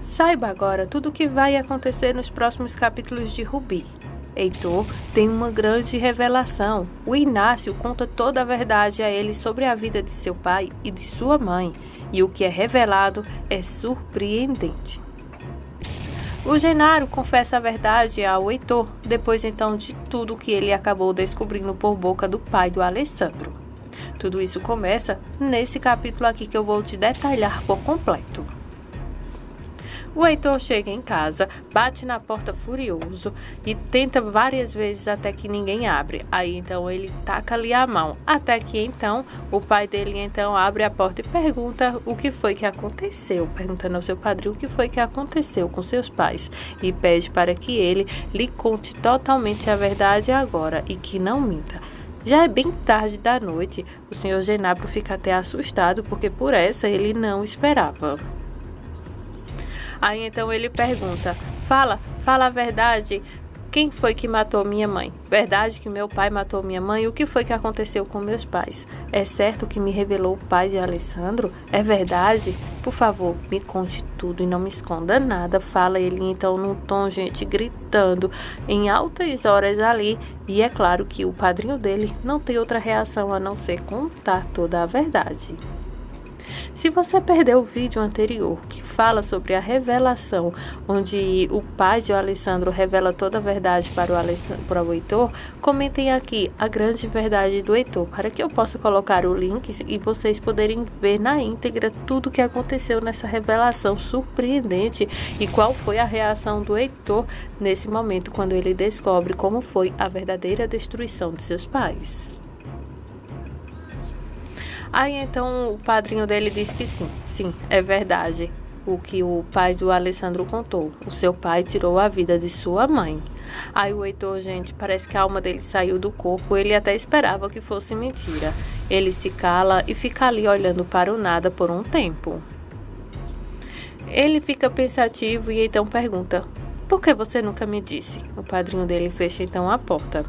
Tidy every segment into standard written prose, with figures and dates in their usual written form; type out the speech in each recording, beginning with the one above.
Saiba agora tudo o que vai acontecer nos próximos capítulos de Rubi. Heitor tem uma grande revelação. O Inácio conta toda a verdade a ele sobre a vida de seu pai e de sua mãe, e o que é revelado é surpreendente. O Genaro confessa a verdade ao Heitor, depois então de tudo que ele acabou descobrindo por boca do pai do Alessandro. Tudo isso começa nesse capítulo aqui que eu vou te detalhar por completo. O Heitor chega em casa, bate na porta furioso e tenta várias vezes até que ninguém abre. Aí então ele taca ali a mão, até que então o pai dele então abre a porta e pergunta o que foi que aconteceu, perguntando ao seu padrinho o que foi que aconteceu com seus pais e pede para que ele lhe conte totalmente a verdade agora e que não minta. Já é bem tarde da noite, o senhor Genabro fica até assustado porque por essa ele não esperava. Aí então ele pergunta, fala a verdade, quem foi que matou minha mãe? Verdade que meu pai matou minha mãe? O que foi que aconteceu com meus pais? É certo que me revelou o pai de Alessandro? É verdade? Por favor, me conte tudo e não me esconda nada. Fala ele então num tom, gente, gritando em altas horas ali. E é claro que o padrinho dele não tem outra reação a não ser contar toda a verdade. Se você perdeu o vídeo anterior que fala sobre a revelação, onde o pai de Alessandro revela toda a verdade para o Heitor, comentem aqui a grande verdade do Heitor, para que eu possa colocar o link e vocês poderem ver na íntegra tudo o que aconteceu nessa revelação surpreendente e qual foi a reação do Heitor nesse momento quando ele descobre como foi a verdadeira destruição de seus pais. Aí então o padrinho dele diz que sim, é verdade o que o pai do Alessandro contou. O seu pai tirou a vida de sua mãe. Aí o Heitor, gente, parece que a alma dele saiu do corpo, ele até esperava que fosse mentira. Ele se cala e fica ali olhando para o nada por um tempo. Ele fica pensativo e então pergunta, por que você nunca me disse? O padrinho dele fecha então a porta.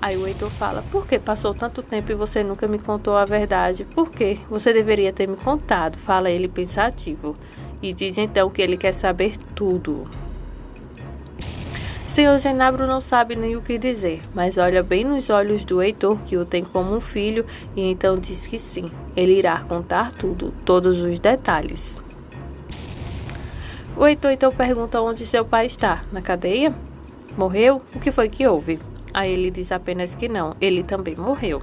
Aí o Heitor fala, por que passou tanto tempo e você nunca me contou a verdade? Por quê? Você deveria ter me contado, fala ele pensativo. E diz então que ele quer saber tudo. Senhor Genabro não sabe nem o que dizer, mas olha bem nos olhos do Heitor, que o tem como um filho, e então diz que sim, ele irá contar tudo, todos os detalhes. O Heitor então pergunta onde seu pai está, na cadeia? Morreu? O que foi que houve? Aí ele diz apenas que não, ele também morreu.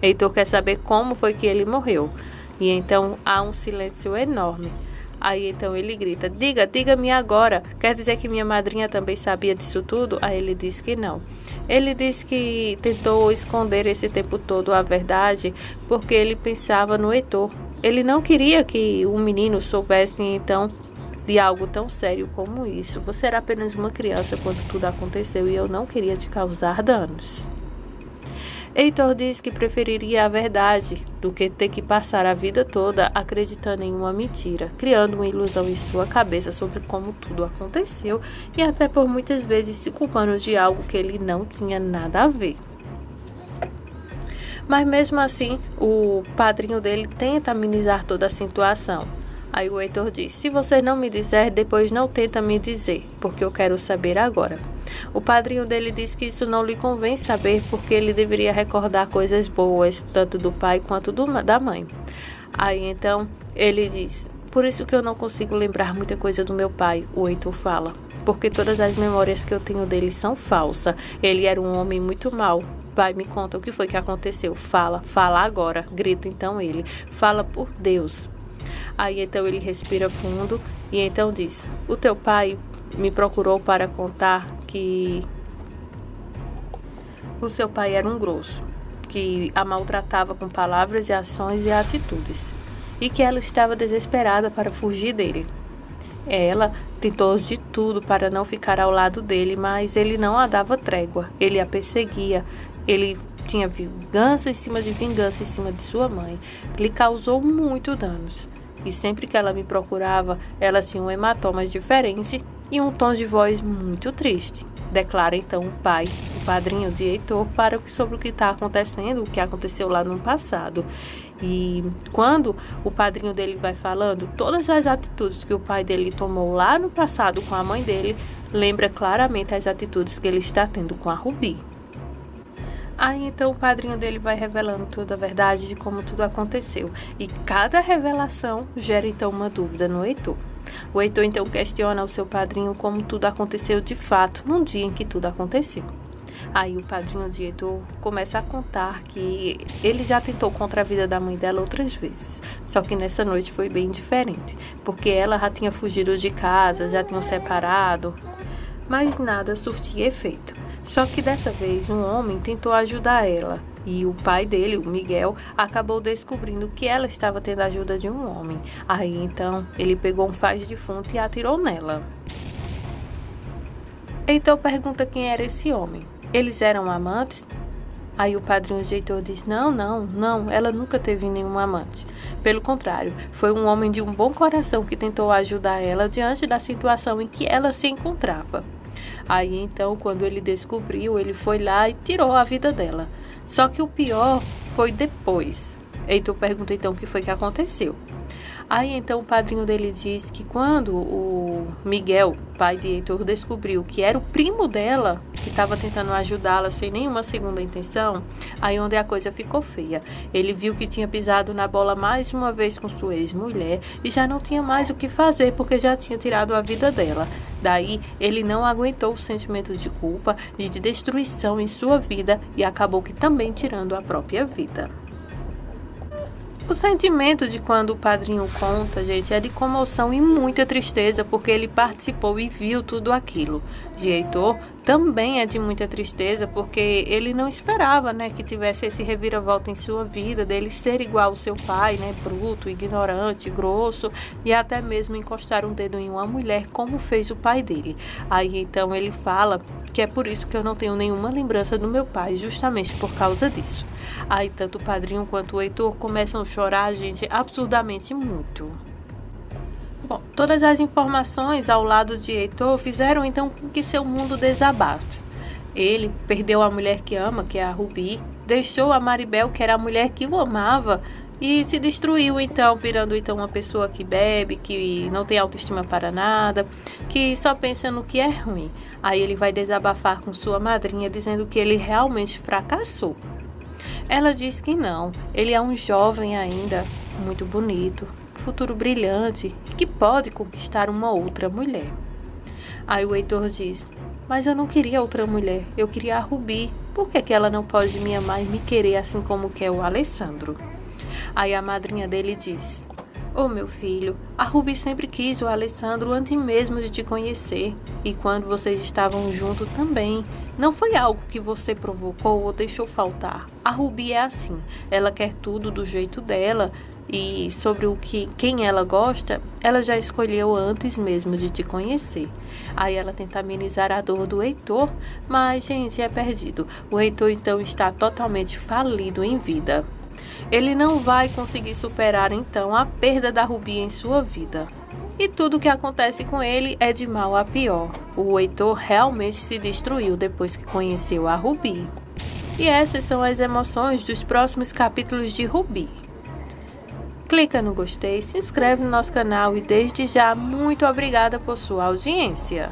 Heitor quer saber como foi que ele morreu. E então há um silêncio enorme. Aí então ele grita, diga-me agora. Quer dizer que minha madrinha também sabia disso tudo? Aí ele diz que não. Ele diz que tentou esconder esse tempo todo a verdade porque ele pensava no Heitor. Ele não queria que o menino soubesse então de algo tão sério como isso. Você era apenas uma criança quando tudo aconteceu e eu não queria te causar danos. Heitor diz que preferiria a verdade do que ter que passar a vida toda acreditando em uma mentira, criando uma ilusão em sua cabeça sobre como tudo aconteceu e até por muitas vezes se culpando de algo que ele não tinha nada a ver. Mas mesmo assim, o padrinho dele tenta amenizar toda a situação. Aí o Heitor diz, se você não me disser, depois não tenta me dizer, porque eu quero saber agora. O padrinho dele diz que isso não lhe convém saber, porque ele deveria recordar coisas boas, tanto do pai quanto da mãe. Aí então ele diz, por isso que eu não consigo lembrar muita coisa do meu pai, o Heitor fala, porque todas as memórias que eu tenho dele são falsas. Ele era um homem muito mau. Pai, me conta o que foi que aconteceu. Fala agora, grita então ele, fala por Deus. Aí então ele respira fundo e então diz, o teu pai me procurou para contar que o seu pai era um grosso, que a maltratava com palavras e ações e atitudes, e que ela estava desesperada para fugir dele. Ela tentou de tudo para não ficar ao lado dele, mas ele não a dava trégua, ele a perseguia, ele tinha vingança em cima de sua mãe, lhe causou muito danos. E sempre que ela me procurava, ela tinha um hematomas diferente e um tom de voz muito triste. declara então o pai, o padrinho de Heitor, sobre o que está acontecendo, o que aconteceu lá no passado. E quando o padrinho dele vai falando, todas as atitudes que o pai dele tomou lá no passado com a mãe dele, lembra claramente as atitudes que ele está tendo com a Rubi. Aí então o padrinho dele vai revelando toda a verdade de como tudo aconteceu. E cada revelação gera então uma dúvida no Heitor. O Heitor então questiona ao seu padrinho como tudo aconteceu de fato, num dia em que tudo aconteceu. Aí o padrinho de Heitor começa a contar que ele já tentou contra a vida da mãe dela outras vezes. Só que nessa noite foi bem diferente, porque ela já tinha fugido de casa, já tinham separado, mas nada surtia efeito. Só que dessa vez um homem tentou ajudar ela. E o pai dele, o Miguel, acabou descobrindo que ela estava tendo a ajuda de um homem. Aí então ele pegou um faz de defunto e atirou nela. Heitor pergunta quem era esse homem. Eles eram amantes? Aí o padrinho de Heitor diz, não, ela nunca teve nenhum amante. Pelo contrário, foi um homem de um bom coração que tentou ajudar ela diante da situação em que ela se encontrava. Aí então, quando ele descobriu, ele foi lá e tirou a vida dela. Só que o pior foi depois. Heitor pergunta então o que foi que aconteceu. Aí então o padrinho dele diz que quando o Miguel, pai de Heitor, descobriu que era o primo dela que estava tentando ajudá-la sem nenhuma segunda intenção, aí onde a coisa ficou feia. Ele viu que tinha pisado na bola mais uma vez com sua ex-mulher e já não tinha mais o que fazer porque já tinha tirado a vida dela. Daí ele não aguentou o sentimento de culpa, de destruição em sua vida e acabou que também tirando a própria vida. O sentimento de quando o padrinho conta, gente, é de comoção e muita tristeza, porque ele participou e viu tudo aquilo. De Heitor também é de muita tristeza, porque ele não esperava, né, que tivesse esse reviravolta em sua vida, dele ser igual ao seu pai, né, bruto, ignorante, grosso, e até mesmo encostar um dedo em uma mulher, como fez o pai dele. Aí então ele fala que é por isso que eu não tenho nenhuma lembrança do meu pai, justamente por causa disso. Aí tanto o padrinho quanto o Heitor começam a chorar, gente, absurdamente muito. Bom, todas as informações ao lado de Heitor fizeram então com que seu mundo desabasse. Ele perdeu a mulher que ama, que é a Rubi, deixou a Maribel, que era a mulher que o amava, e se destruiu então, virando então uma pessoa que bebe, que não tem autoestima para nada, que só pensa no que é ruim. Aí ele vai desabafar com sua madrinha, dizendo que ele realmente fracassou. Ela diz que não, ele é um jovem ainda, muito bonito, futuro brilhante, que pode conquistar uma outra mulher. Aí o Heitor diz, mas eu não queria outra mulher, eu queria a Rubi, por que ela não pode me amar e me querer assim como quer o Alessandro? Aí a madrinha dele diz, ô meu filho, a Rubi sempre quis o Alessandro antes mesmo de te conhecer, e quando vocês estavam juntos também. Não foi algo que você provocou ou deixou faltar. A Rubi é assim, ela quer tudo do jeito dela e sobre quem ela gosta, ela já escolheu antes mesmo de te conhecer. Aí ela tenta amenizar a dor do Heitor, mas, gente, é perdido. O Heitor então está totalmente falido em vida. Ele não vai conseguir superar então a perda da Rubi em sua vida. E tudo que acontece com ele é de mal a pior. O Heitor realmente se destruiu depois que conheceu a Rubi. E essas são as emoções dos próximos capítulos de Rubi. Clica no gostei, se inscreve no nosso canal e desde já muito obrigada por sua audiência.